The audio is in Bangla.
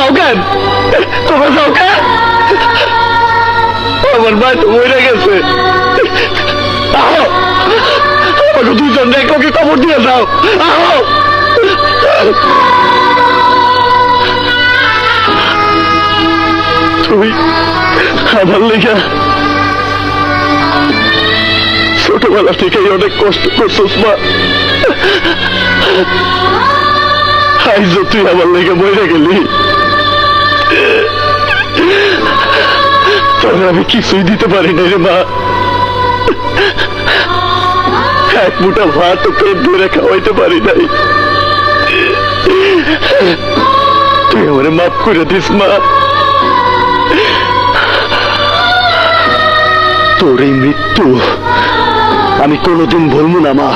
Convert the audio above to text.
যাও কেন? তোমরা যাও কেন? আমার মা তো মরে গেছে। আহো, আমাকে দুইজন ওকে খবর দিয়ে দাও। আহো, তুই আমার লেগা ছোটবেলা থেকেই অনেক কষ্ট করছিস মা। আইজ তুই আমার লেগে মরে গেলি, তোর আমি কিছুই দিতে পারি না রে মা। এক মুঠা ভাত পেট ধরে খাওয়াইতে পারি নাই। তুই আমারে মাফ করে দিস মা। তোর এই মৃত্যু আমি কোনোদিন ভুলবো না মা।